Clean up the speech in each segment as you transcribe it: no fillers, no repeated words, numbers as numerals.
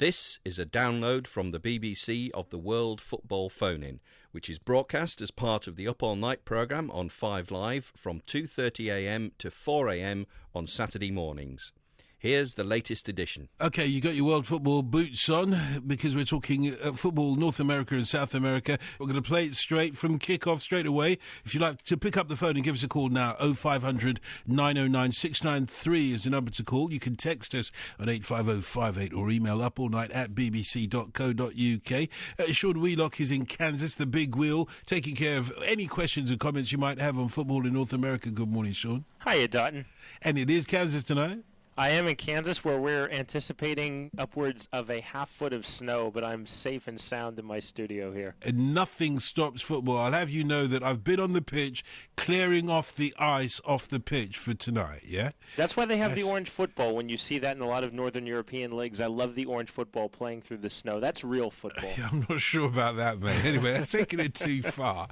This is a download from the BBC of the World Football Phone-In, which is broadcast as part of the Up All Night programme on 5 Live from 2:30am to 4am on Saturday mornings. Here's the latest edition. OK, you got your World Football boots on because we're talking football North America and South America. We're going to play it straight from kick-off straight away. If you'd like to pick up the phone and give us a call now, 0500 909 693 is the number to call. You can text us on 85058 or email upallnight@bbc.co.uk. Sean Wheelock is in Kansas, the big wheel, taking care of any questions and comments you might have on football in North America. Good morning, Sean. Hiya, Dutton. And it is Kansas tonight? I am in Kansas, where we're anticipating upwards of a half foot of snow, but I'm safe and sound in my studio here. And nothing stops football. I'll have you know that I've been on the pitch clearing off the ice off the pitch for tonight, yeah? That's why they have the orange football. When you see that in a lot of Northern European leagues, I love the orange football playing through the snow. That's real football. Yeah, I'm not sure about that, mate. Anyway, that's taking it too far.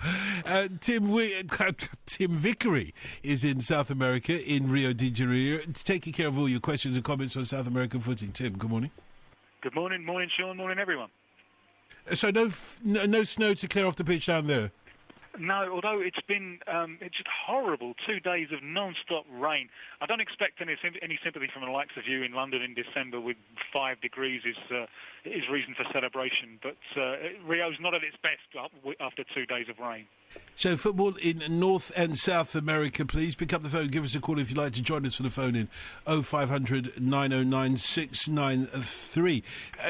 Tim Vickery is in South America, in Rio de Janeiro, taking care of all your questions and comments on South American footy. Tim, good morning. Good morning. Morning, Sean. Morning, everyone. So no snow to clear off the pitch down there? No, although it's been it's just horrible 2 days of non-stop rain. I don't expect any sympathy from the likes of you in London in December with 5 degrees is reason for celebration. But Rio's not at its best after 2 days of rain. So football in North and South America, please. Pick up the phone, give us a call if you'd like to join us for the phone in 0500 909 693.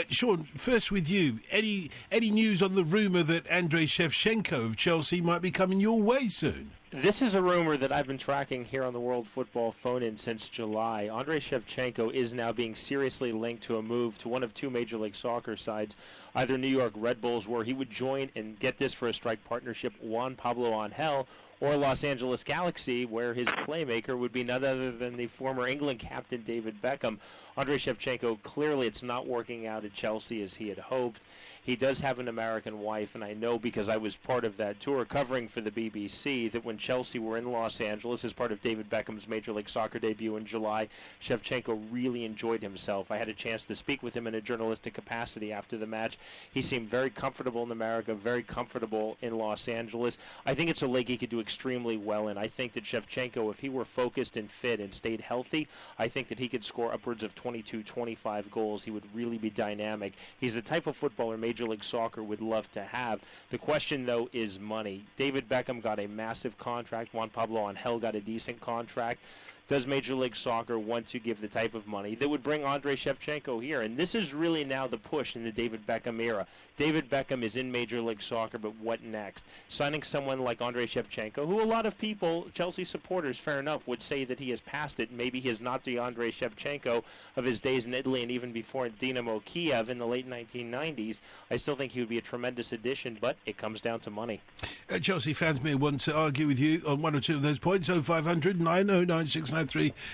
Sean, first with you. Any news on the rumour that Andrei Shevchenko of Chelsea might be coming your way soon? This is a rumor that I've been tracking here on the World Football Phone-In since July. Andrei Shevchenko is now being seriously linked to a move to one of two Major League Soccer sides, either New York Red Bulls, where he would join and get this for a strike partnership, Juan Pablo Angel, or Los Angeles Galaxy, where his playmaker would be none other than the former England captain David Beckham. Andrei Shevchenko, clearly it's not working out at Chelsea as he had hoped. He does have an American wife, and I know because I was part of that tour covering for the BBC that when Chelsea were in Los Angeles as part of David Beckham's Major League Soccer debut in July, Shevchenko really enjoyed himself. I had a chance to speak with him in a journalistic capacity after the match. He seemed very comfortable in America, very comfortable in Los Angeles. I think it's a league he could do extremely well in. I think that Shevchenko, if he were focused and fit and stayed healthy, I think that he could score upwards of 22, 25 goals. He would really be dynamic. He's the type of footballer Major League Soccer would love to have. The question, though, is money. David Beckham got a massive contract. Juan Pablo Angel got a decent contract. Does Major League Soccer want to give the type of money that would bring Andrei Shevchenko here? And this is really now the push in the David Beckham era. David Beckham is in Major League Soccer, but what next? Signing someone like Andrei Shevchenko, who a lot of people, Chelsea supporters, fair enough, would say that he has passed it. Maybe he is not the Andrei Shevchenko of his days in Italy and even before Dinamo Kiev in the late 1990s. I still think he would be a tremendous addition, but it comes down to money. Chelsea fans may want to argue with you on one or two of those points. 0500 909 693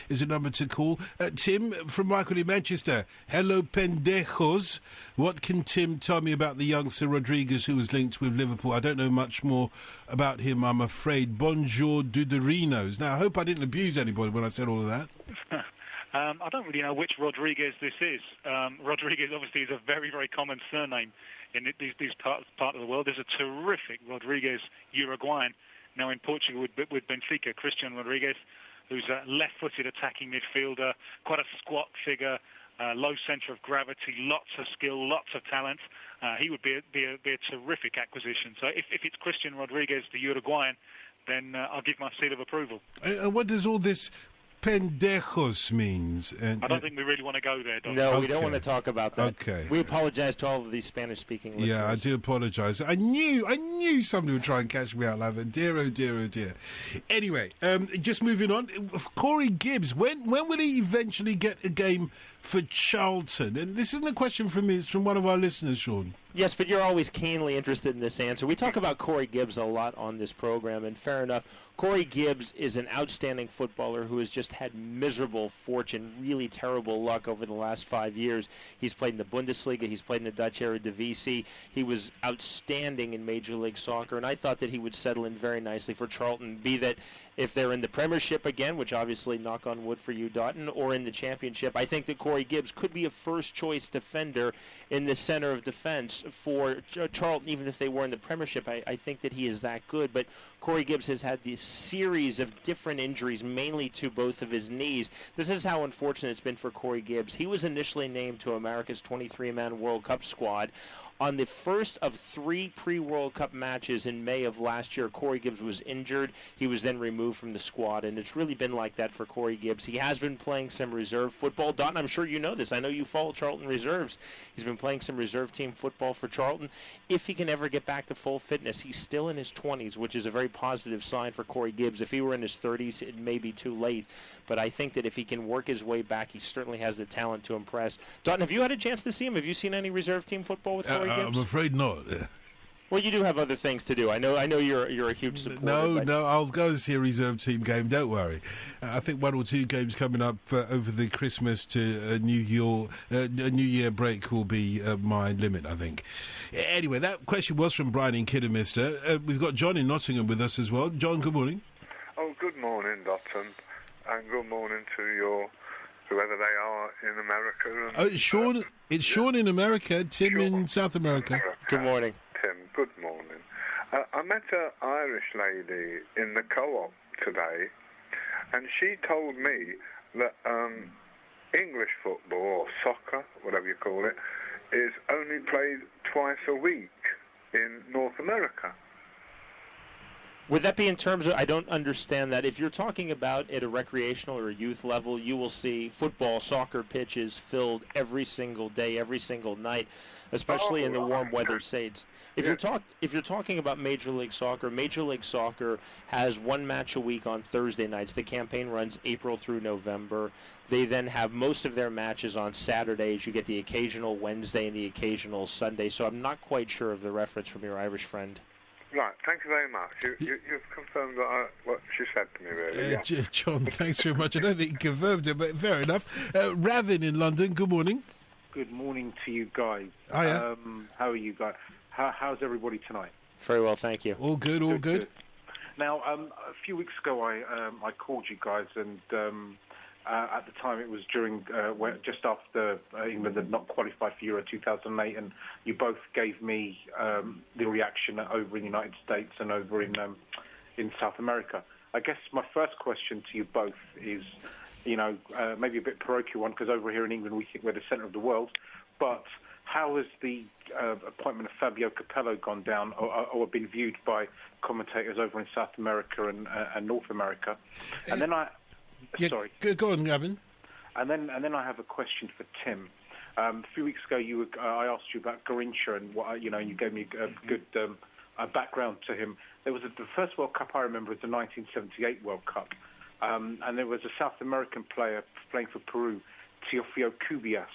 is the number to call. Tim from Michael in Manchester. Hello, pendejos. What can Tim tell me about the youngster Rodriguez who was linked with Liverpool? I don't know much more about him, I'm afraid. Bonjour, Duderinos. Now, I hope I didn't abuse anybody when I said all of that. I don't really know which Rodriguez this is. Rodriguez obviously is a very, very common surname in these part of the world. There's a terrific Rodriguez, Uruguayan, now in Portugal with Benfica, Christian Rodriguez, who's a left-footed attacking midfielder, quite a squat figure, low centre of gravity, lots of skill, lots of talent. He would be a terrific acquisition. So if it's Christian Rodriguez, the Uruguayan, then I'll give my seal of approval. What does all this pendejos means? I don't think we really want to go there, Don. No, okay. We don't want to talk about that. Okay. We apologize to all of these Spanish-speaking listeners. Yeah, I do apologise. I knew somebody would try and catch me out like that. Dear, oh dear, oh dear. Anyway, just moving on. Corey Gibbs, when will he eventually get a game for Charlton? And this isn't a question from me, it's from one of our listeners, Sean. Yes, but you're always keenly interested in this answer. We talk about Corey Gibbs a lot on this program, and fair enough. Corey Gibbs is an outstanding footballer who has just had miserable fortune, really terrible luck over the last 5 years. He's played in the Bundesliga. He's played in the Dutch Eredivisie. He was outstanding in Major League Soccer, and I thought that he would settle in very nicely for Charlton, be that if they're in the Premiership again, which obviously, knock on wood for you, Dotton, or in the Championship. I think that Corey Corey Gibbs could be a first-choice defender in the center of defense for Charlton, even if they were in the Premiership. I think that he is that good. But Corey Gibbs has had this series of different injuries, mainly to both of his knees. This is how unfortunate it's been for Corey Gibbs. He was initially named to America's 23-man World Cup squad. On the first of 3 pre-World Cup matches in May of last year, Corey Gibbs was injured. He was then removed from the squad, and it's really been like that for Corey Gibbs. He has been playing some reserve football. Don, I'm sure you know this. I know you follow Charlton reserves. He's been playing some reserve team football for Charlton. If he can ever get back to full fitness, he's still in his 20s, which is a very positive sign for Corey Gibbs. If he were in his 30s, it may be too late. But I think that if he can work his way back, he certainly has the talent to impress. Don, have you had a chance to see him? Have you seen any reserve team football with Corey Gibbs? I'm afraid not. Well, you do have other things to do. I know you're a huge supporter. No, I'll go and see a reserve team game. Don't worry. I think 1 or 2 games coming up over the Christmas to New Year break will be my limit, I think. Anyway, that question was from Brian in Kidderminster. We've got John in Nottingham with us as well. John, good morning. Oh, good morning, Dotton, and good morning to your whoever they are in America. And, it's Sean in America, Tim in South America. Good morning. Tim, good morning. I met an Irish lady in the co-op today, and she told me that English football, or soccer, whatever you call it, is only played twice a week in North America. Would that be in terms of, I don't understand that. If you're talking about at a recreational or youth level, you will see football, soccer pitches filled every single day, every single night, especially in the warm weather states. If you're talking about Major League Soccer has 1 match a week on Thursday nights. The campaign runs April through November. They then have most of their matches on Saturdays. You get the occasional Wednesday and the occasional Sunday. So I'm not quite sure of the reference from your Irish friend. Right, thank you very much. You've confirmed what she said to me, really. Yeah. John, thanks very much. I don't think you confirmed it, but fair enough. Ravin in London, good morning. Good morning to you guys. Hiya. How are you guys? How's everybody tonight? Very well, thank you. All good, all good. Now, a few weeks ago, I called you guys, and at the time it was during just after England had not qualified for Euro 2008, and you both gave me the reaction over in the United States and over in South America. I guess my first question to you both is, maybe a bit parochial one, because over here in England we think we're the centre of the world, but how has the appointment of Fabio Capello gone down or been viewed by commentators over in South America and North America? And then sorry. Go on, Gavin. And then I have a question for Tim. A few weeks ago, I asked you about Garrincha, and you gave me a good background to him. There was the first World Cup I remember was the 1978 World Cup, and there was a South American player playing for Peru, Teofilo Cubillas,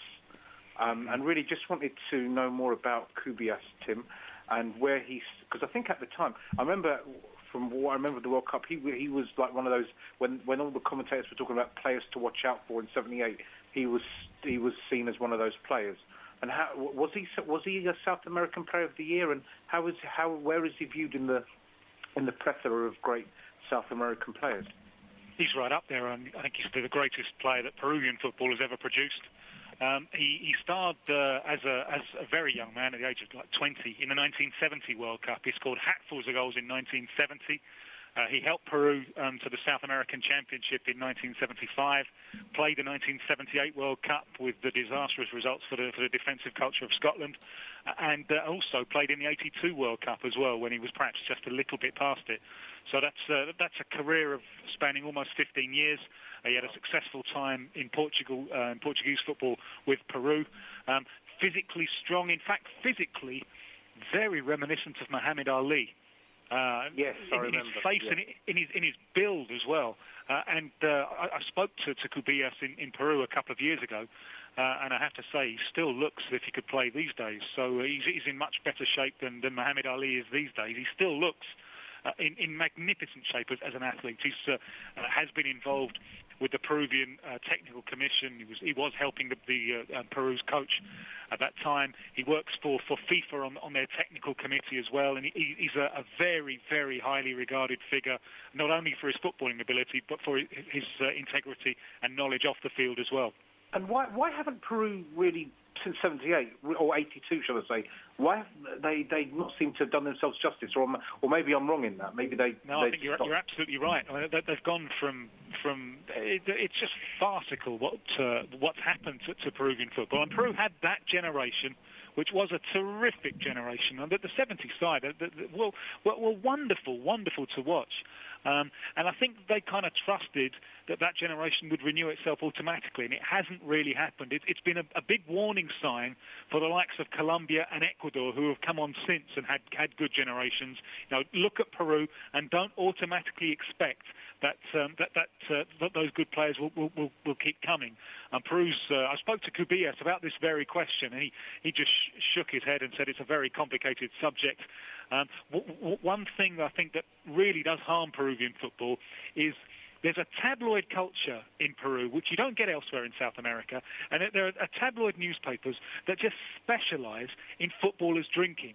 and really just wanted to know more about Cubillas, Tim, and where because I think at the time I remember. From what I remember of the World Cup, he was like one of those when all the commentators were talking about players to watch out for in ’78. He was seen as one of those players. And how was he a South American Player of the Year? And where is he viewed in the plethora of great South American players? He's right up there. I think he's the greatest player that Peruvian football has ever produced. He starred as a very young man at the age of 20 in the 1970 World Cup. He scored hatfuls of goals in 1970. He helped Peru to the South American Championship in 1975, played the 1978 World Cup with the disastrous results for the defensive culture of Scotland, and also played in the 82 World Cup as well, when he was perhaps just a little bit past it. So that's a career of spanning almost 15 years. He had a successful time in Portugal, in Portuguese football with Peru. Physically strong, in fact, physically very reminiscent of Muhammad Ali. Yes, I remember. In his face, yeah. in his build as well. I spoke to Cubillas in Peru a couple of years ago, and I have to say he still looks as if he could play these days. So he's in much better shape than Muhammad Ali is these days. He still looks in magnificent shape as an athlete. He has been involved with the Peruvian Technical Commission. He was helping the Peru's coach at that time. He works for FIFA on their technical committee as well, and he's a very, very highly regarded figure, not only for his footballing ability, but for his integrity and knowledge off the field as well. And why haven't Peru really, since 78, or 82, shall I say, why have they not seem to have done themselves justice? Or maybe I'm wrong in that. Maybe they... No, I think you're absolutely right. I mean, they've gone from it's just farcical what's happened to Peruvian football. And Peru had that generation, which was a terrific generation. And the 70 side were wonderful to watch. And I think they kind of trusted that generation would renew itself automatically, and it hasn't really happened. It's been a big warning sign for the likes of Colombia and Ecuador, who have come on since and had good generations. Look at Peru and don't automatically expect that those good players will keep coming. Peru's. I spoke to Cubillas about this very question, and he just shook his head and said it's a very complicated subject. One thing I think that really does harm Peruvian football is there's a tabloid culture in Peru, which you don't get elsewhere in South America, and there are tabloid newspapers that just specialise in footballers drinking.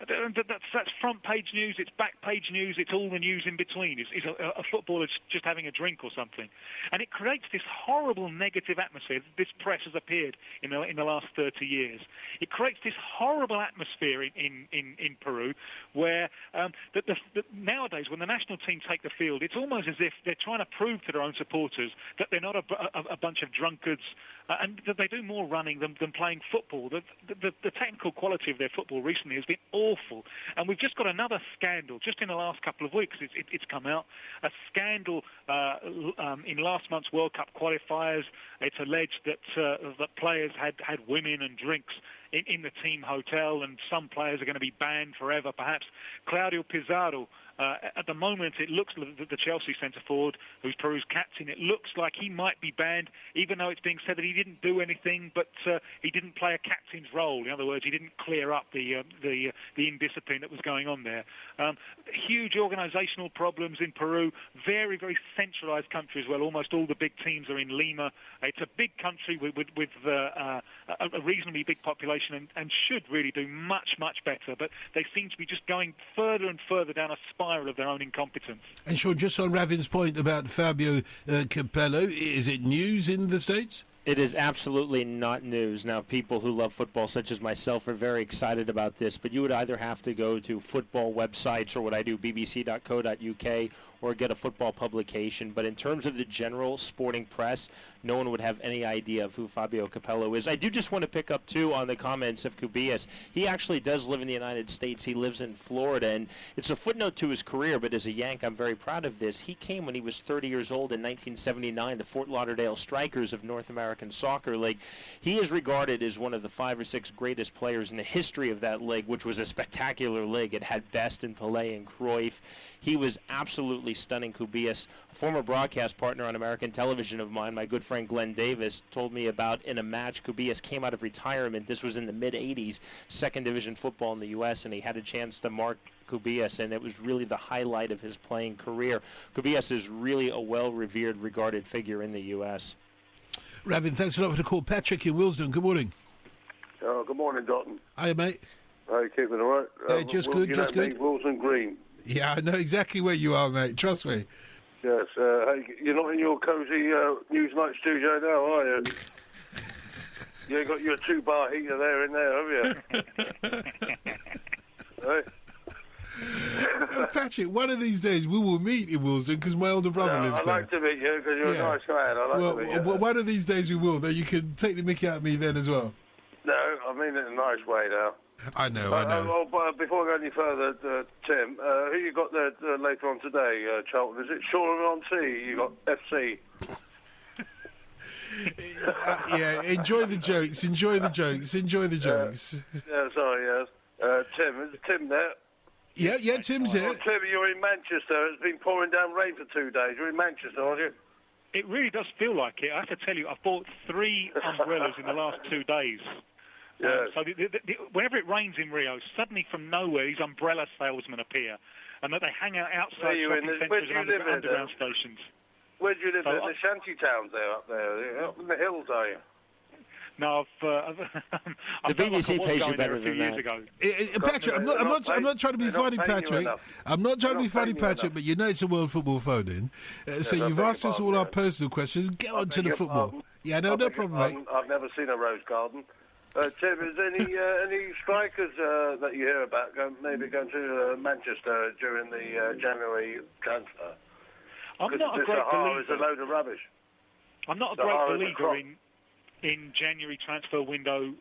That's front page news, it's back page news, it's all the news in between. It's a footballer just having a drink or something. And it creates this horrible negative atmosphere. This press has appeared in the last 30 years. It creates this horrible atmosphere in Peru where nowadays when the national team take the field, it's almost as if they're trying to prove to their own supporters that they're not a bunch of drunkards and that they do more running than playing football. The technical quality of their football recently has been awful. And we've just got another scandal. Just in the last couple of weeks, it's come out. A scandal in last month's World Cup qualifiers. It's alleged that players had women and drinks in the team hotel, and some players are going to be banned forever, perhaps. Claudio Pizarro, at the moment, it looks like the Chelsea centre-forward, who's Peru's captain, it looks like he might be banned, even though it's being said that he didn't do anything, but he didn't play a captain's role. In other words, he didn't clear up the indiscipline that was going on there. Huge organisational problems in Peru, very, very centralised country as well. Almost all the big teams are in Lima. It's a big country with a reasonably big population and should really do much, much better, but they seem to be just going further and further down a spiral of their own incompetence. And Sean, just on Ravin's point about Fabio Capello, is it news in the States? It is absolutely not news. Now, people who love football, such as myself, are very excited about this, but you would either have to go to football websites or what I do, bbc.co.uk, or get a football publication. But in terms of the general sporting press, no one would have any idea of who Fabio Capello is. I do just want to pick up, too, on the comments of Cubillas. He actually does live in the United States. He lives in Florida, and it's a footnote to his career, but as a Yank, I'm very proud of this. He came when he was 30 years old in 1979, the Fort Lauderdale Strikers of North American Soccer League. He is regarded as one of the 5 or 6 greatest players in the history of that league, which was a spectacular league. It had Best and Pelé and Cruyff. He was absolutely stunning, Cubillas. A former broadcast partner on American television of mine, my good friend Glenn Davis, told me about in a match Cubillas came out of retirement. This was in the mid-'80s, second division football in the U.S., and he had a chance to mark Cubillas, and it was really the highlight of his playing career. Cubillas is really a well-revered, regarded figure in the U.S. Ravin, thanks a lot for the call. Patrick in Willesden, good morning. Good morning, Dalton. Hiya, mate. How you keeping, all right? Just good, just good. Willesden Green. Yeah, I know exactly where you are, mate. Trust me. Yes. Hey, you're not in your cosy Newsnight studio now, are you? You ain't got your 2-bar heater there in there, have you? Hey? Patrick, one of these days we will meet in Willesden because my older brother lives there. I'd like to meet you because you're a nice man. I'd like to meet you. One of these days we will, though you can take the mickey out of me then as well. No, I mean it in a nice way now. I know. Well, before I go any further, Tim, who you got there later on today, Charlton? Is it Shoreham-on-Sea? You got FC? Yeah, enjoy the jokes. Yeah, sorry, yes. Tim, is Tim there? Yeah, Tim's here. Well, Tim, you're in Manchester. It's been pouring down rain for 2 days. You're in Manchester, aren't you? It really does feel like it. I have to tell you, I've bought 3 umbrellas in the last 2 days. Yeah. So whenever it rains in Rio, suddenly from nowhere these umbrella salesmen appear, and that they hang out outside shopping centres and underground stations. Where do you live? In the shanty towns there, up there, up in the hills, are you? No, the BBC pays you better than that. Patrick, I'm not trying to be funny, Patrick. I'm not trying to be funny, Patrick, but you know it's a World Football phone-in. So you've asked us all our personal questions. Get on to the football. Yeah, no problem, mate. I've never seen a rose garden. Tim, is any strikers that you hear about maybe going to Manchester during the January transfer? I'm not a great Sahara believer. is a load of rubbish. I'm not a great believer in January transfer window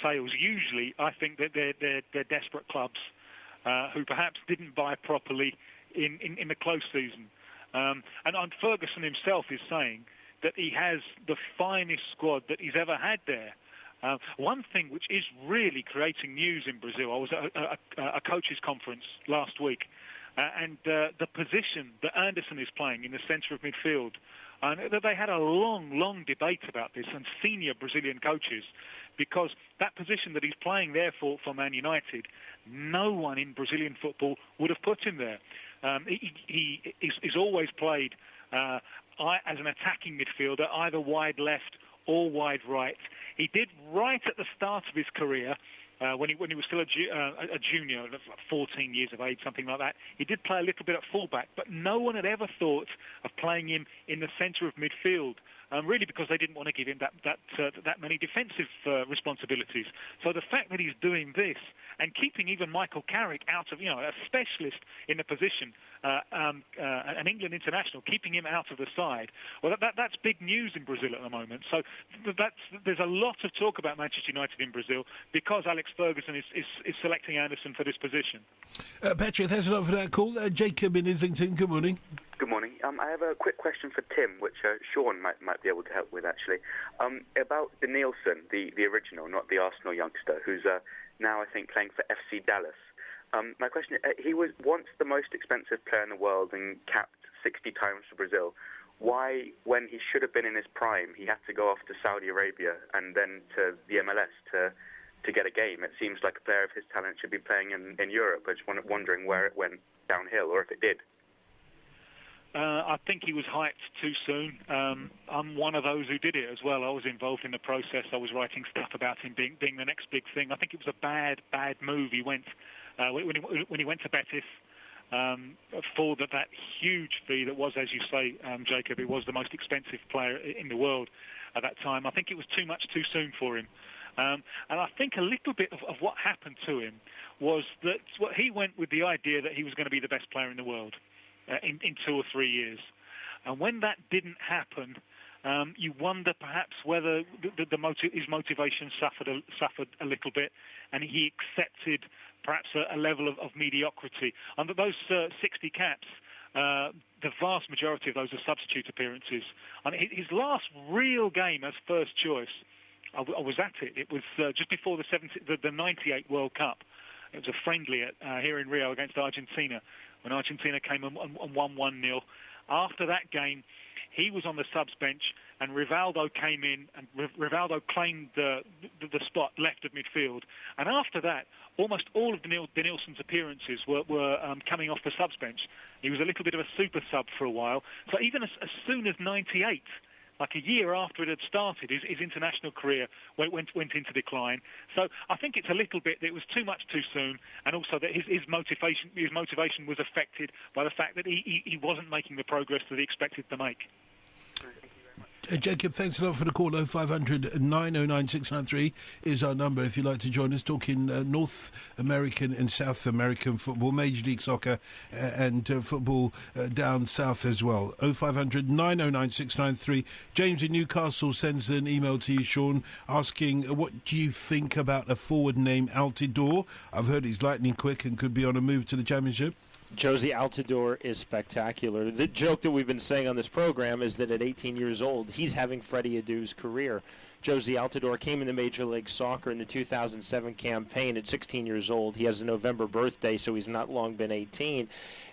sales. Usually, I think that they're desperate clubs who perhaps didn't buy properly in the close season. And Ferguson himself is saying that he has the finest squad that he's ever had there. One thing which is really creating news in Brazil, I was at a coaches conference last week, and the position that Anderson is playing in the centre of midfield, they had a long debate about this, and senior Brazilian coaches, because that position that he's playing there for Man United, no one in Brazilian football would have put him there. He's always played as an attacking midfielder, either wide left or wide right. He did right at the start of his career, when he was still a junior, 14 years of age, something like that. He did play a little bit at fullback, but no one had ever thought of playing him in the centre of midfield. Really because they didn't want to give him that many defensive responsibilities. So the fact that he's doing this and keeping even Michael Carrick out of, a specialist in the position, an England international, keeping him out of the side, well, that's big news in Brazil at the moment. So there's a lot of talk about Manchester United in Brazil because Alex Ferguson is selecting Anderson for this position. Patrick, thanks a lot for that call. Jacob in Islington, good morning. Good morning. I have a quick question for Tim, which Sean might be able to help with, actually. About Denilson, the original, not the Arsenal youngster, who's now, I think, playing for FC Dallas. My question is, he was once the most expensive player in the world and capped 60 times for Brazil. Why, when he should have been in his prime, he had to go off to Saudi Arabia and then to the MLS to get a game? It seems like a player of his talent should be playing in Europe. I just wondering where it went downhill, or if it did. I think he was hyped too soon. I'm one of those who did it as well. I was involved in the process. I was writing stuff about him being the next big thing. I think it was a bad move. He went when he went to Betis for that huge fee that was, as you say, Jacob, it was the most expensive player in the world at that time. I think it was too much too soon for him. And I think a little bit of what happened to him was that he went with the idea that he was going to be the best player in the world in 2 or 3 years. And when that didn't happen, you wonder perhaps whether his motivation suffered a little bit, and he accepted perhaps a level of mediocrity. Under those 60 caps, the vast majority of those are substitute appearances. And his last real game as first choice, I was at it. It was just before the 98 World Cup. It was a friendly here in Rio against Argentina, when Argentina came and won 1-0. After that game, he was on the subs bench, and Rivaldo came in, and Rivaldo claimed the spot left of midfield. And after that, almost all of Denilson's appearances were coming off the subs bench. He was a little bit of a super sub for a while. So even as soon as 98, like a year after it had started, his international career went into decline. So I think it's a little bit that it was too much too soon, and also that his motivation was affected by the fact that he wasn't making the progress that he expected to make. Jacob, thanks a lot for the call. 0500 909 693 is our number if you'd like to join us, talking North American and South American football, Major League Soccer and football down south as well. 0500 909 693. James in Newcastle sends an email to you, Sean, asking what do you think about a forward named Altidore? I've heard he's lightning quick and could be on a move to the Championship. Josie Altidore is spectacular. The joke that we've been saying on this program is that at 18 years old, he's having Freddie Adu's career. Josie Altidore came into Major League Soccer in the 2007 campaign at 16 years old. He has a November birthday, so he's not long been 18.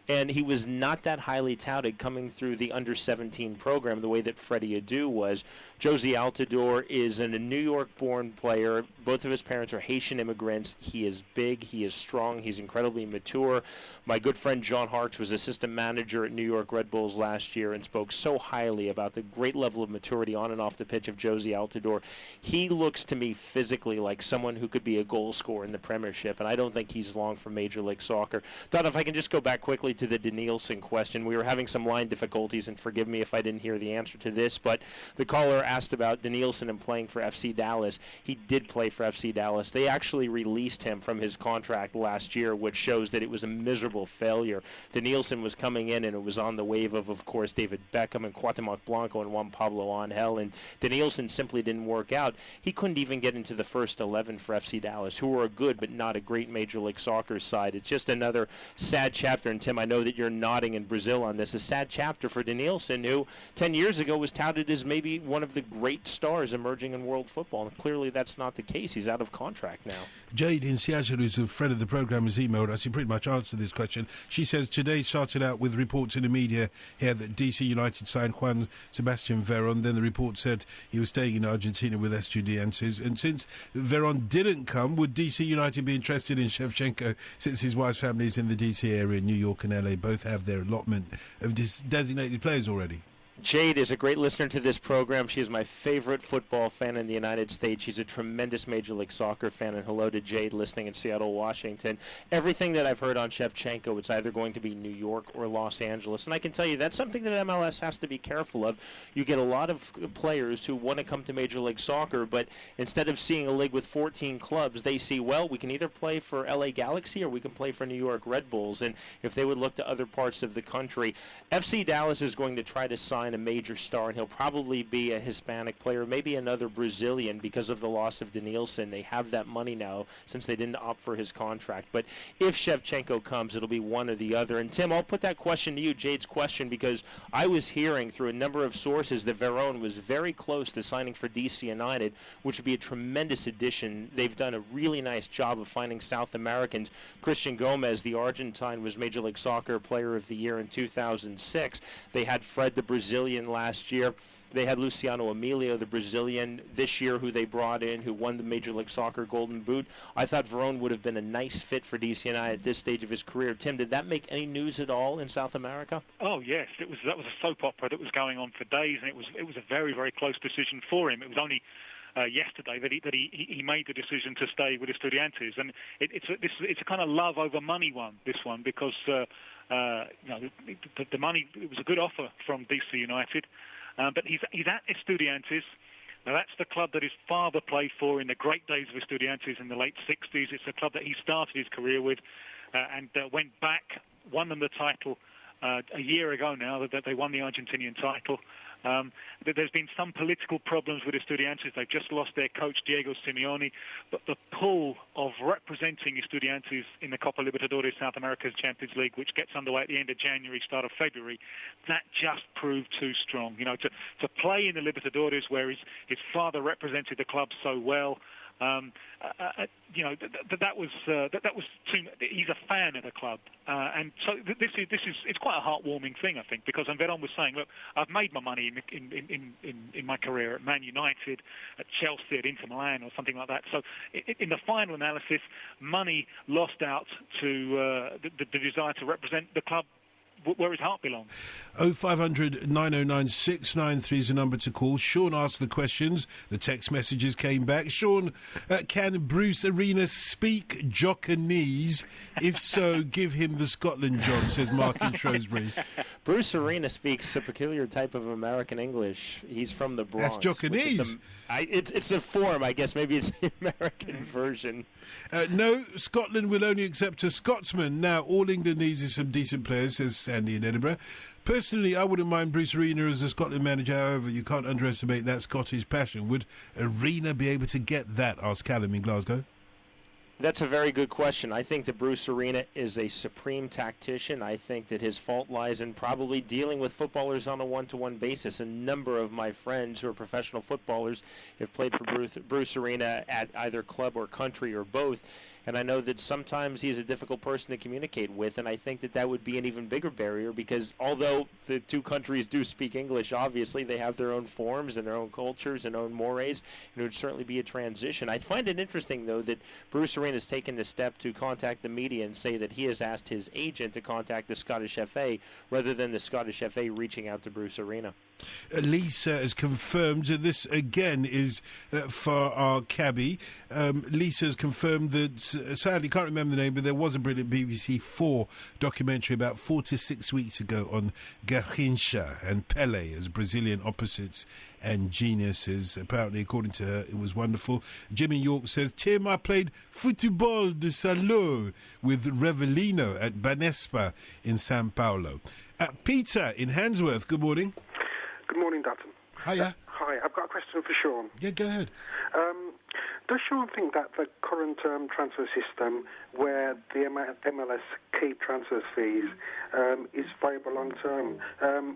And he was not that highly touted coming through the under-17 program the way that Freddie Adu was. Josie Altidore is a New York-born player. Both of his parents are Haitian immigrants. He is big. He is strong. He's incredibly mature. My good friend John Hartz was assistant manager at New York Red Bulls last year and spoke so highly about the great level of maturity on and off the pitch of Josie Altidore. sure. He looks to me physically like someone who could be a goal scorer in the Premiership, and I don't think he's long for Major League Soccer. Don, if I can just go back quickly to the Danielson question. We were having some line difficulties, and forgive me if I didn't hear the answer to this, but the caller asked about Danielson and playing for FC Dallas. He did play for FC Dallas. They actually released him from his contract last year, which shows that it was a miserable failure. Danielson was coming in, and it was on the wave of course, David Beckham and Cuauhtemoc Blanco and Juan Pablo Angel, and Danielson simply didn't work out. He couldn't even get into the first 11 for FC Dallas, who were a good but not a great Major League Soccer side. It's just another sad chapter, and Tim, I know that you're nodding in Brazil on this, a sad chapter for Danielson, who 10 years ago was touted as maybe one of the great stars emerging in world football, and clearly that's not the case. He's out of contract now. Jade in Seattle, who's a friend of the programme, has emailed us. He pretty much answered this question. She says, today started out with reports in the media here that DC United signed Juan Sebastian Veron. Then the report said he was staying in Argentina with Estudiantes. And since Veron didn't come, would DC United be interested in Shevchenko, since his wife's family is in the DC area? New York and LA both have their allotment of designated players already. Jade is a great listener to this program. She is my favorite football fan in the United States. She's a tremendous Major League Soccer fan. And hello to Jade listening in Seattle, Washington. Everything that I've heard on Shevchenko, it's either going to be New York or Los Angeles. And I can tell you that's something that MLS has to be careful of. You get a lot of players who want to come to Major League Soccer, but instead of seeing a league with 14 clubs, they see, well, we can either play for LA Galaxy or we can play for New York Red Bulls. And if they would look to other parts of the country, FC Dallas is going to try to sign a major star, and he'll probably be a Hispanic player, maybe another Brazilian, because of the loss of Danielson. They have that money now since they didn't opt for his contract. But if Shevchenko comes, it'll be one or the other. And Tim, I'll put that question to you, Jade's question, because I was hearing through a number of sources that Veron was very close to signing for DC United, which would be a tremendous addition. They've done a really nice job of finding South Americans. Christian Gomez, the Argentine, was Major League Soccer Player of the Year in 2006. They had Fred, the Brazilian, last year. They had Luciano Emilio, the Brazilian, this year, who they brought in, who won the Major League Soccer Golden Boot. I thought Veron would have been a nice fit for DC United at this stage of his career. Tim, did that make any news at all in South America? Oh yes, that was a soap opera that was going on for days, and it was a very, very close decision for him. It was only yesterday that he made the decision to stay with Estudiantes, and it's a kind of love over money one, this one, because the money, it was a good offer from DC United, but he's at Estudiantes. Now that's the club that his father played for in the great days of Estudiantes in the late 60s. It's a club that he started his career with, and went back, won them the title a year ago now that they won the Argentinian title. There's been some political problems with Estudiantes. They've just lost their coach, Diego Simeone. But the pull of representing Estudiantes in the Copa Libertadores, South America's Champions League, which gets underway at the end of January, start of February, that just proved too strong. You know, to play in the Libertadores where his father represented the club so well, that was too. He's a fan of the club, and so it's quite a heartwarming thing, I think, because Veron was saying, look, I've made my money in my career at Man United, at Chelsea, at Inter Milan, or something like that. So in the final analysis, money lost out to the desire to represent the club where his heart belongs. 0500 909 693 is the number to call. Sean asked the questions. The text messages came back. Sean, can Bruce Arena speak Jockanese? If so, give him the Scotland job, says Mark in Shrewsbury. Bruce Arena speaks a peculiar type of American English. He's from the Bronx. That's Jockanese. It's a form, I guess. Maybe it's the American version. No, Scotland will only accept a Scotsman. Now, all England needs is some decent players, says Sandy in Edinburgh. Personally, I wouldn't mind Bruce Arena as a Scotland manager. However, you can't underestimate that Scottish passion. Would Arena be able to get that? Asked Callum in Glasgow. That's a very good question. I think that Bruce Arena is a supreme tactician. I think that his fault lies in probably dealing with footballers on a one-to-one basis. A number of my friends who are professional footballers have played for Bruce Arena at either club or country or both. And I know that sometimes he's a difficult person to communicate with, and I think that would be an even bigger barrier because although the two countries do speak English, obviously they have their own forms and their own cultures and own mores, and it would certainly be a transition. I find it interesting, though, that Bruce Arena has taken the step to contact the media and say that he has asked his agent to contact the Scottish FA rather than the Scottish FA reaching out to Bruce Arena. Lisa has confirmed, this again is for our cabbie. Lisa has confirmed that, sadly, can't remember the name, but there was a brilliant BBC 4 documentary about 4 to 6 weeks ago on Garrincha and Pele as Brazilian opposites and geniuses. Apparently, according to her, it was wonderful. Jimmy York says, Tim, I played Futebol de Salão with Revelino at Banespa in Sao Paulo. Peter in Handsworth, good morning. Good morning, Dutton. Hiya. Hi, I've got a question for Sean. Yeah, go ahead. Does Sean think that the current transfer system, where the MLS keep transfer fees, is viable long term?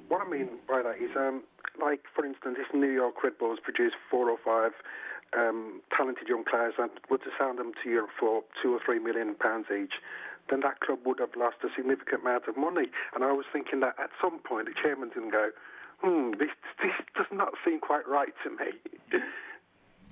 What I mean by that is, like, for instance, if New York Red Bulls produce 4 or 5 talented young players and were to sign them to Europe for £2 or £3 million each, then that club would have lost a significant amount of money. And I was thinking that at some point the chairman didn't go, this does not seem quite right to me.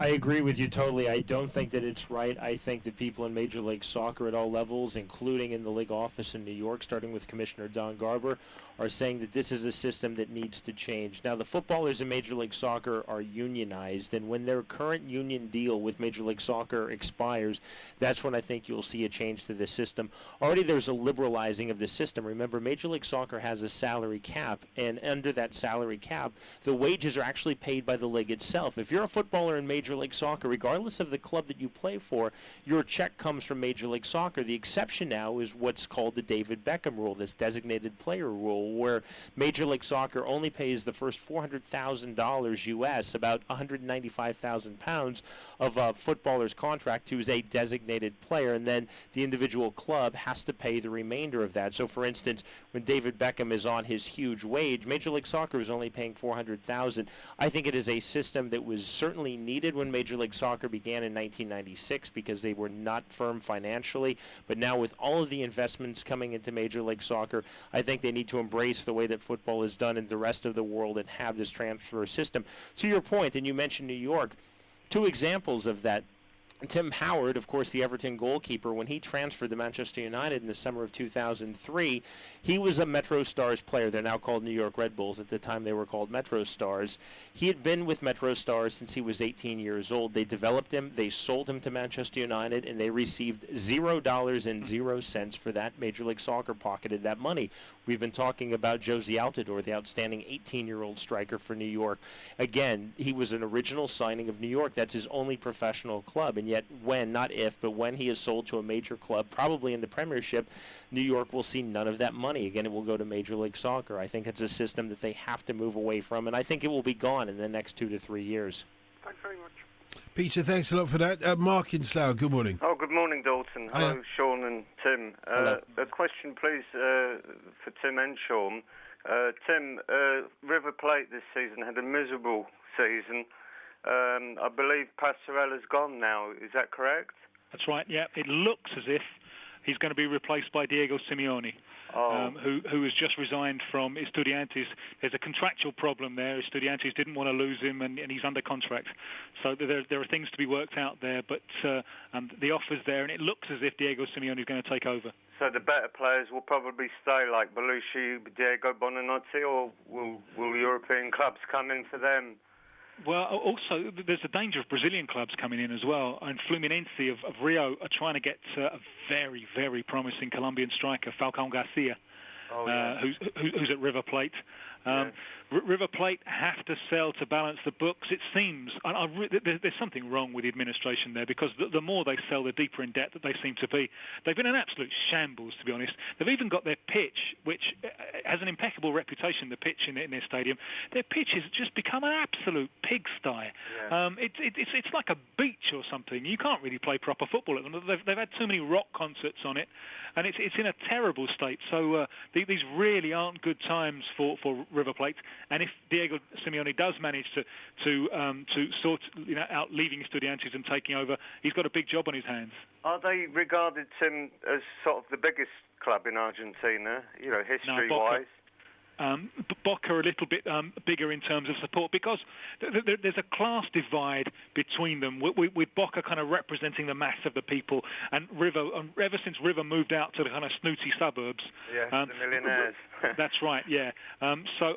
I agree with you totally. I don't think that it's right. I think that people in Major League Soccer at all levels, including in the league office in New York, starting with Commissioner Don Garber, are saying that this is a system that needs to change. Now, the footballers in Major League Soccer are unionized, and when their current union deal with Major League Soccer expires, that's when I think you'll see a change to this system. Already there's a liberalizing of the system. Remember, Major League Soccer has a salary cap, and under that salary cap, the wages are actually paid by the league itself. If you're a footballer in Major League Soccer, regardless of the club that you play for, your check comes from Major League Soccer. The exception now is what's called the David Beckham rule, this designated player rule, where Major League Soccer only pays the first $400,000 U.S., about 195,000 pounds, of a footballer's contract who is a designated player, and then the individual club has to pay the remainder of that. So, for instance, when David Beckham is on his huge wage, Major League Soccer is only paying $400,000. I think it is a system that was certainly needed when Major League Soccer began in 1996 because they were not firm financially, but now with all of the investments coming into Major League Soccer, I think they need to embrace the way that football is done in the rest of the world and have this transfer system. To your point, and you mentioned New York, 2 examples of that. Tim Howard, of course, the Everton goalkeeper, when he transferred to Manchester United in the summer of 2003, he was a Metro Stars player. They're now called New York Red Bulls. At the time, they were called Metro Stars. He had been with Metro Stars since he was 18 years old. They developed him, they sold him to Manchester United, and they received $0 for that. Major League Soccer pocketed that money. We've been talking about Josie Altidore, the outstanding 18-year-old striker for New York. Again, he was an original signing of New York. That's his only professional club. And yet when, not if, but when he is sold to a major club, probably in the Premiership, New York will see none of that money. Again, it will go to Major League Soccer. I think it's a system that they have to move away from, and I think it will be gone in the next 2 to 3 years. Thanks very much. Peter, thanks a lot for that. Mark in Slough, good morning. Oh, good morning, Dalton. Hello, Sean and Tim. Hello. A question, please, for Tim and Sean. Tim, River Plate this season had a miserable season. I believe Passarella's gone now. Is that correct? That's right, yeah. It looks as if he's going to be replaced by Diego Simeone, who has just resigned from Estudiantes. There's a contractual problem there. Estudiantes didn't want to lose him, and he's under contract. So there are things to be worked out there, but the offer's there, and it looks as if Diego Simeone is going to take over. So the better players will probably stay, like Belushi, Diego Bonanotti, or will European clubs come in for them? Well, also, there's the danger of Brazilian clubs coming in as well. And Fluminense of Rio are trying to get a very, very promising Colombian striker, Falcão Garcia, who's at River Plate. River Plate have to sell to balance the books, it seems. There's something wrong with the administration there, because the more they sell, the deeper in debt that they seem to be. They've been an absolute shambles, to be honest. They've even got their pitch, which has an impeccable reputation, the pitch in their stadium. Their pitch has just become an absolute pigsty. Yeah. It's like a beach or something. You can't really play proper football at them. They've had too many rock concerts on it, and it's in a terrible state. So these really aren't good times for River Plate. And if Diego Simeone does manage to sort out leaving Estudiantes and taking over, he's got a big job on his hands. Are they regarded, Tim, as sort of the biggest club in Argentina, history-wise? Boca are a little bit bigger in terms of support because there's a class divide between them, with Boca kind of representing the mass of the people, and River, ever since River moved out to the kind of snooty suburbs. Yeah, the millionaires. That's right, yeah. So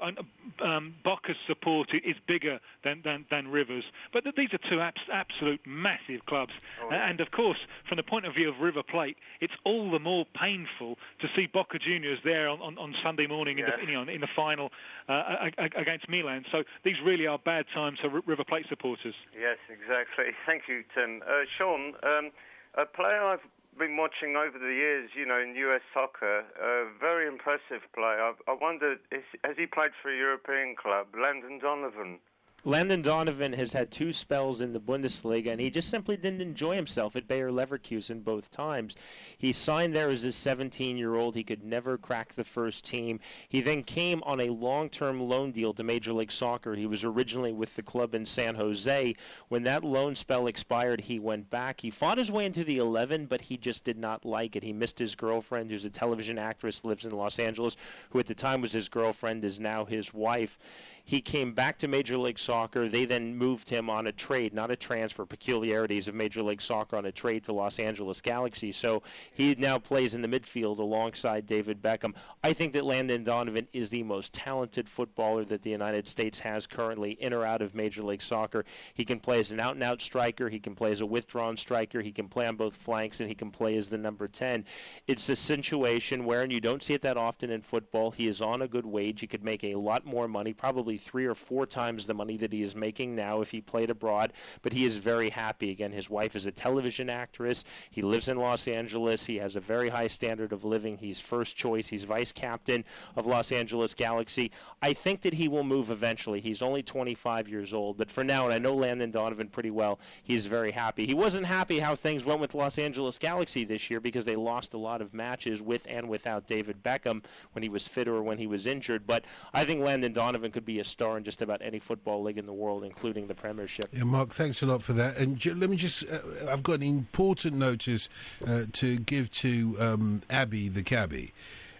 Boca's support is bigger than River's. But these are two absolute massive clubs. And, of course, from the point of view of River Plate, it's all the more painful to see Boca Juniors there on Sunday morning in the final against Milan. So these really are bad times for River Plate supporters. Yes, exactly. Thank you, Tim. Sean, a player I've been watching over the years, in US soccer, a very impressive player. I wonder, has he played for a European club? Landon Donovan. Landon Donovan has had 2 spells in the Bundesliga, and he just simply didn't enjoy himself at Bayer Leverkusen both times. He signed there as a 17-year-old. He could never crack the first team. He then came on a long-term loan deal to Major League Soccer. He was originally with the club in San Jose. When that loan spell expired, he went back. He fought his way into the 11, but he just did not like it. He missed his girlfriend, who's a television actress, lives in Los Angeles, who at the time was his girlfriend, is now his wife. He came back to Major League Soccer. They then moved him on a trade, not a transfer, peculiarities of Major League Soccer, on a trade to Los Angeles Galaxy. So he now plays in the midfield alongside David Beckham. I think that Landon Donovan is the most talented footballer that the United States has currently in or out of Major League Soccer. He can play as an out-and-out striker. He can play as a withdrawn striker. He can play on both flanks, and he can play as the number 10. It's a situation where, and you don't see it that often in football, he is on a good wage. He could make a lot more money, probably 3 or 4 times the money that he is making now if he played abroad, but he is very happy. Again, his wife is a television actress. He lives in Los Angeles. He has a very high standard of living. He's first choice. He's vice captain of Los Angeles Galaxy. I think that he will move eventually. He's only 25 years old, but for now, and I know Landon Donovan pretty well, he's very happy. He wasn't happy how things went with Los Angeles Galaxy this year because they lost a lot of matches with and without David Beckham when he was fit or when he was injured, but I think Landon Donovan could be a star in just about any football league in the world, including the Premiership. Yeah, Mark, thanks a lot for that. And let me just, I've got an important notice to give to Abby the cabbie.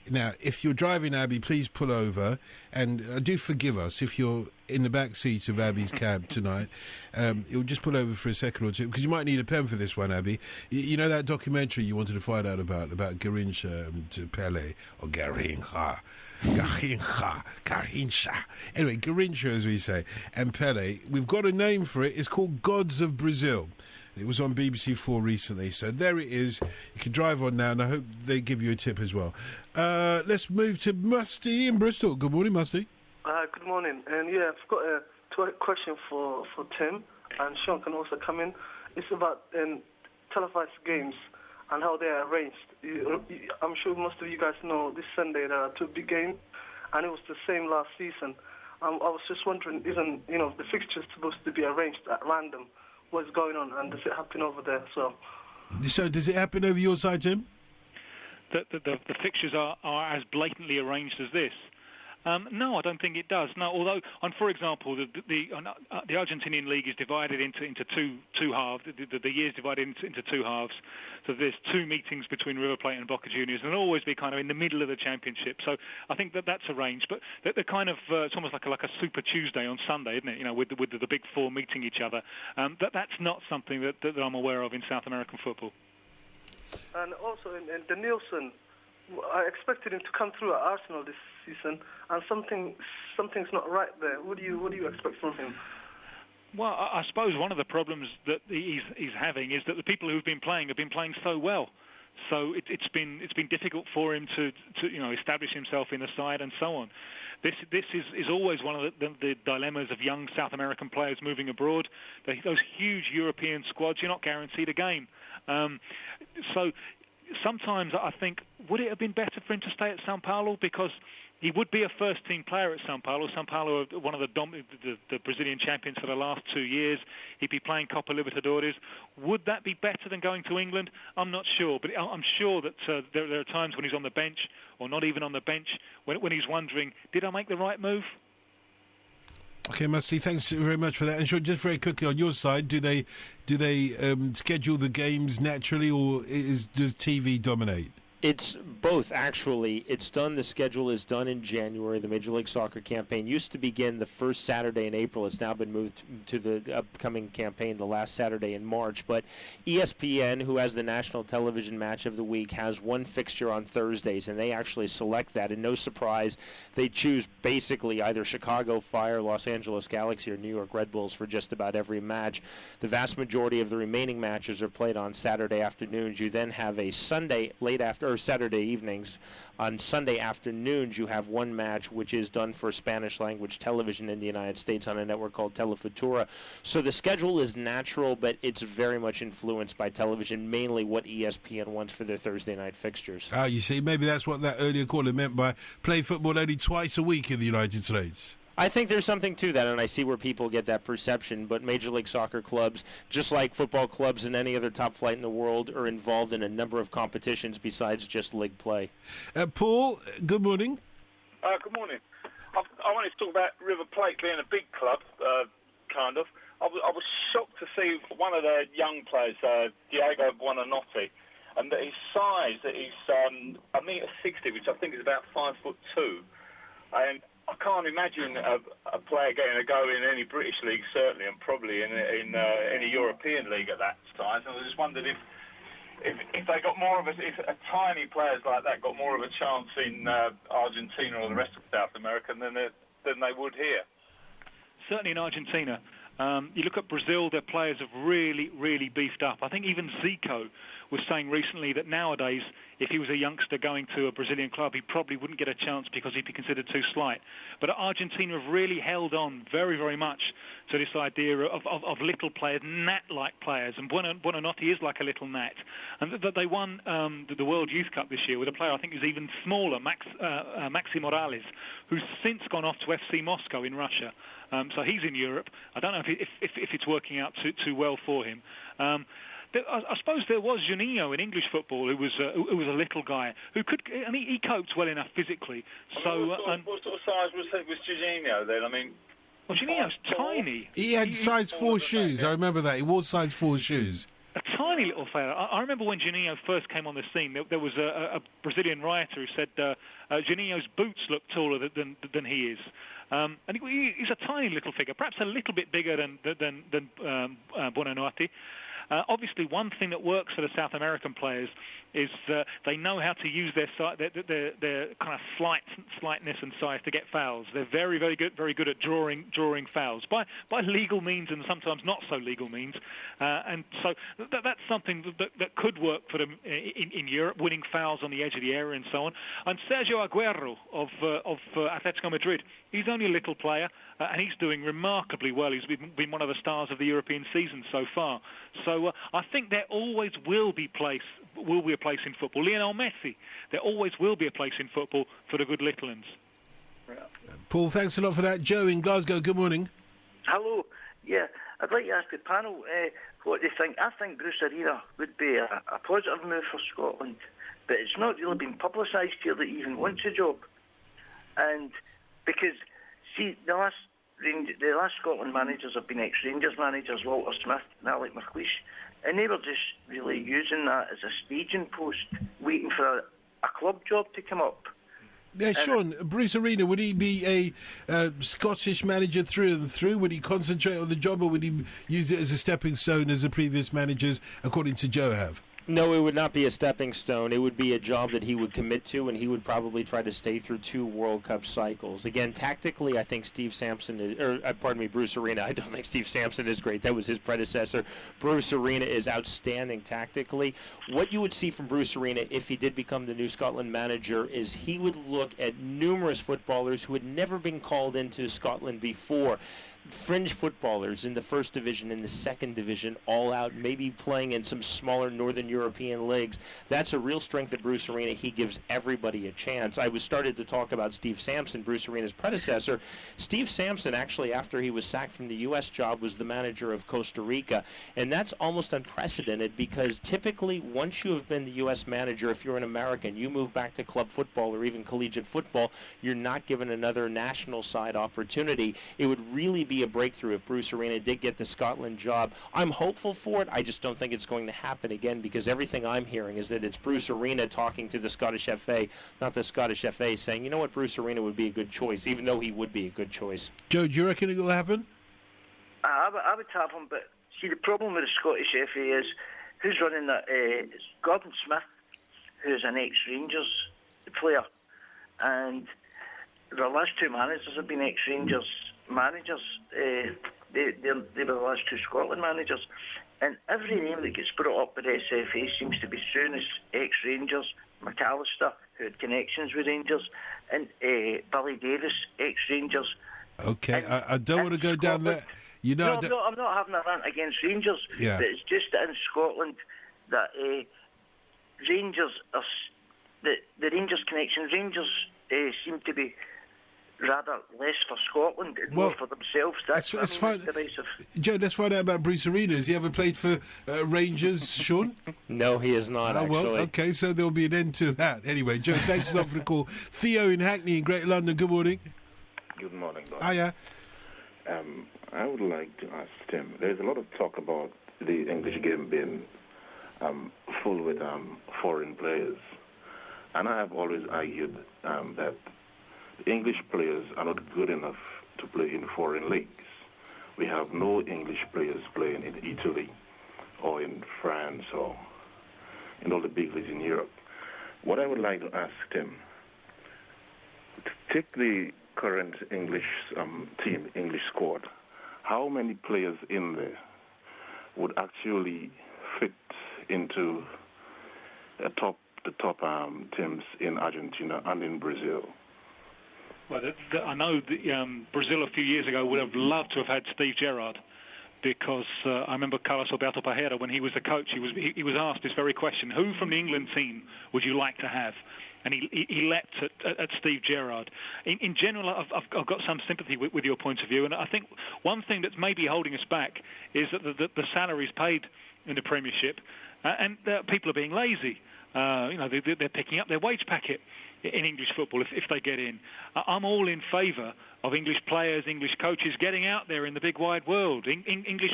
Now, if you're driving Abby, please pull over, and do forgive us if you're in the back seat of Abby's cab tonight. You'll just pull over for a second or two, because you might need a pen for this one, Abby. You know that documentary you wanted to find out about Garrincha and Pele, or Garrincha. Anyway, Garrincha, as we say, and Pele. We've got a name for it. It's called Gods of Brazil. It was on BBC 4 recently, so there it is. You can drive on now, and I hope they give you a tip as well. Let's move to Musty in Bristol. Good morning, Musty. Good morning. And yeah, I've got a question for Tim, and Sean can also come in. It's about televised games and how they are arranged. I'm sure most of you guys know this Sunday there are 2 big games, and it was the same last season. I was just wondering, isn't the fixtures supposed to be arranged at random? What's going on, and does it happen over there as well? So does it happen over your side, Tim? The fixtures are as blatantly arranged as this. No, I don't think it does. No, although, for example, the Argentinian league is divided into two halves. The year's divided into 2 halves. So there's 2 meetings between River Plate and Boca Juniors, and they'll always be kind of in the middle of the championship. So I think that's arranged. But they're kind of it's almost like a Super Tuesday on Sunday, isn't it? With the big 4 meeting each other. That's not something that I'm aware of in South American football. And also in the Nielsen, I expected him to come through at Arsenal this season, and something's not right there. What do you expect from him? Well, I suppose one of the problems that he's having is that the people who've been playing have been playing so well. So it's been difficult for him to establish himself in the side and so on. This is always one of the dilemmas of young South American players moving abroad. Those huge European squads, you're not guaranteed a game. So sometimes I think, would it have been better for him to stay at Sao Paulo? Because he would be a first-team player at Sao Paulo. Sao Paulo are one of the Brazilian champions for the last 2 years. He'd be playing Copa Libertadores. Would that be better than going to England? I'm not sure, but I'm sure that there are times when he's on the bench, or not even on the bench, when he's wondering, did I make the right move? Okay, Musty, thanks very much for that. And sure, just very quickly on your side, do they schedule the games naturally, or does TV dominate? It's Both, actually. It's done. The schedule is done in January. The Major League Soccer campaign used to begin the first Saturday in April. It's now been moved to the upcoming campaign the last Saturday in March. But ESPN, who has the national television match of the week, has one fixture on Thursdays, and they actually select that. And no surprise, they choose basically either Chicago Fire, Los Angeles Galaxy, or New York Red Bulls for just about every match. The vast majority of the remaining matches are played on Saturday afternoons. You then have a Sunday Saturday evenings. On Sunday afternoons, you have one match which is done for Spanish-language television in the United States on a network called Telefutura. So the schedule is natural, but it's very much influenced by television, mainly what ESPN wants for their Thursday night fixtures. Ah, you see, maybe that's what that earlier caller meant by play football only twice a week in the United States. I think there's something to that, and I see where people get that perception, but Major League Soccer clubs, just like football clubs and any other top flight in the world, are involved in a number of competitions besides just league play. Paul, good morning. Good morning. I wanted to talk about River Plate being a big club, kind of. I was shocked to see one of their young players, Diego Buonanotte, and his size, he's $1.60 m, which I think is about 5'2", and I can't imagine a player getting a go in any British league, certainly, and probably in any European league at that size. And I just wondered if they got more of if tiny players like that got more of a chance in Argentina or the rest of South America than they would here. Certainly in Argentina. You look at Brazil, their players have really, really beefed up. I think even Zico was saying recently that nowadays, if he was a youngster going to a Brazilian club, he probably wouldn't get a chance because he'd be considered too slight. But Argentina have really held on very, very much to this idea of little players, gnat-like players, and Buonanotte is like a little gnat. And they won the World Youth Cup this year with a player I think who's even smaller, Maxi Morales, who's since gone off to FC Moscow in Russia. So he's in Europe. I don't know if it's working out too well for him. I suppose there was Juninho in English football who was a little guy who could, and he coped well enough physically. So what sort of size was Juninho then? I mean, well, Juninho's tiny. He had size 4 shoes. I remember that. He wore size 4 shoes. A tiny little fella. I remember when Juninho first came on the scene, there was a Brazilian writer who said Juninho's boots look taller than he is. And he's a tiny little figure, perhaps a little bit bigger than Buonanotte. Obviously, one thing that works for the South American players is they know how to use their kind of slightness and size to get fouls. They're very, very good at drawing fouls by legal means and sometimes not so legal means. And so that's something that could work for them in Europe, winning fouls on the edge of the area and so on. And Sergio Aguero of Atletico Madrid, he's only a little player, and he's doing remarkably well. He's been one of the stars of the European season so far. So I think there always will be a place in football. Lionel Messi, there always will be a place in football for the good little uns. Paul, thanks a lot for that. Joe in Glasgow, good morning. Hello. Yeah, I'd like to ask the panel what they think. I think Bruce Arena would be a positive move for Scotland, but it's not really been publicised here that he even wants a job. And because, see, the last Scotland managers have been ex-Rangers managers, Walter Smith and Alec McLeish, and they were just really using that as a staging post, waiting for a club job to come up. Yeah, Sean, Bruce Arena, would he be a Scottish manager through and through? Would he concentrate on the job, or would he use it as a stepping stone as the previous managers, according to Joe, have? No, it would not be a stepping stone. It would be a job that he would commit to, and he would probably try to stay through 2 World Cup cycles. Again, tactically, I think Bruce Arena. I don't think Steve Sampson is great. That was his predecessor. Bruce Arena is outstanding tactically. What you would see from Bruce Arena if he did become the new Scotland manager is he would look at numerous footballers who had never been called into Scotland before. Fringe footballers in the first division, in the second division, all out, maybe playing in some smaller Northern European leagues. That's a real strength of Bruce Arena. He gives everybody a chance. I started to talk about Steve Sampson, Bruce Arena's predecessor. Steve Sampson, actually, after he was sacked from the U.S. job, was the manager of Costa Rica. And that's almost unprecedented because typically, once you have been the U.S. manager, if you're an American, you move back to club football or even collegiate football, you're not given another national side opportunity. It would really be a breakthrough if Bruce Arena did get the Scotland job. I'm hopeful for it. I just don't think it's going to happen again, because everything I'm hearing is that it's Bruce Arena talking to the Scottish FA, not the Scottish FA saying, you know what, Bruce Arena would be a good choice, even though he would be a good choice. Joe, do you reckon it will happen? I would have him, but see, the problem with the Scottish FA is who's running that? It's Gordon Smith, who's an ex-Rangers player, and the last two managers have been ex-Rangers managers. They were the last two Scotland managers, and every name that gets brought up with SFA seems to be Souness, ex-Rangers, McAllister, who had connections with Rangers, and Billy Davis, ex-Rangers. Okay, I don't want to go down there. You know, no, I'm not having a rant against Rangers. Yeah. But it's just that in Scotland that Rangers are the Rangers connections. Rangers seem to be rather less for Scotland and more for themselves. That's fine. Joe, let's find out about Bruce Arena. Has he ever played for Rangers, Sean? No, he has not, actually. Well, okay, so there'll be an end to that. Anyway, Joe, thanks a lot for the call. Theo in Hackney in Greater London, good morning. Good morning, Bob. Hiya. I would like to ask Tim, there's a lot of talk about the English game being full with foreign players. And I have always argued that English players are not good enough to play in foreign leagues. We have no English players playing in Italy or in France or in all the big leagues in Europe. What I would like to ask Tim, take the current English team, English squad, how many players in there would actually fit into the top teams in Argentina and in Brazil? Well, I know that Brazil a few years ago would have loved to have had Steve Gerrard, because I remember Carlos Alberto Parreira, when he was the coach, he was asked this very question: who from the England team would you like to have? And he leapt at Steve Gerrard. In general, I've got some sympathy with your point of view, and I think one thing that's maybe holding us back is that the salaries paid in the Premiership, and people are being lazy. They're picking up their wage packet in English football if they get in. I'm all in favour of English players, English coaches getting out there in the big wide world. English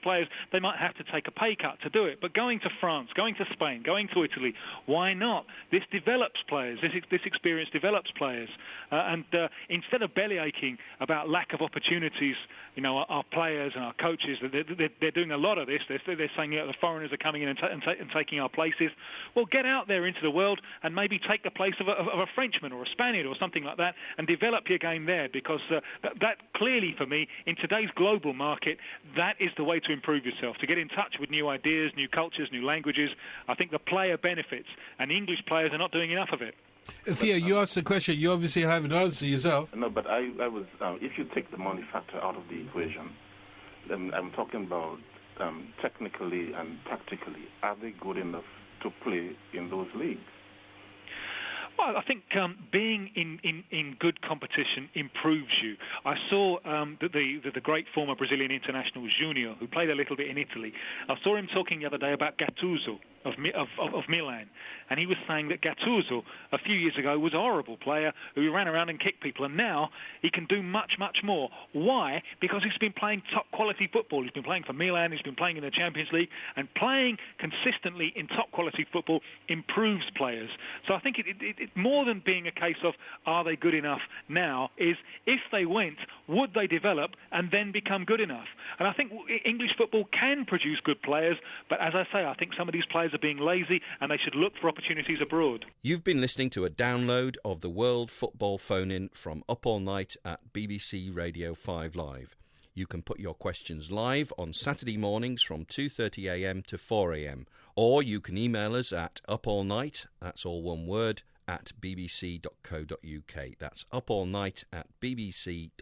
players, they might have to take a pay cut to do it, but going to France, going to Spain, going to Italy, why not? This develops players. This experience develops players. And instead of belly aching about lack of opportunities, our players and our coaches, they're doing a lot of this. They're saying the foreigners are coming in and taking our places. Well, get out there into the world and maybe take the place of a Frenchman or a Spaniard or something like that, and develop your game there, because that clearly, for me, in today's global market, that is the way to improve yourself, to get in touch with new ideas, new cultures, new languages. I think the player benefits, and English players are not doing enough of it. Theo, you asked the question. You obviously have an answer yourself. No, but I was. If you take the money factor out of the equation, then I'm talking about technically and tactically. Are they good enough to play in those leagues? Well, I think being in good competition improves you. I saw the great former Brazilian international Junior, who played a little bit in Italy. I saw him talking the other day about Gattuso of Milan, and he was saying that Gattuso a few years ago was a horrible player who ran around and kicked people, and now he can do much, much more. Why? Because he's been playing top quality football. He's been playing for Milan, he's been playing in the Champions League, and playing consistently in top quality football improves players. So I think it more than being a case of are they good enough now, is if they went, would they develop and then become good enough? And I think English football can produce good players, but as I say, I think some of these players are being lazy and they should look for opportunities abroad. You've been listening to a download of the World Football Phone-In from Up All Night at BBC Radio 5 Live. You can put your questions live on Saturday mornings from 2:30am to 4am, or you can email us at upallnight, that's all one word, at bbc.co.uk. That's upallnight at bbc.co.uk.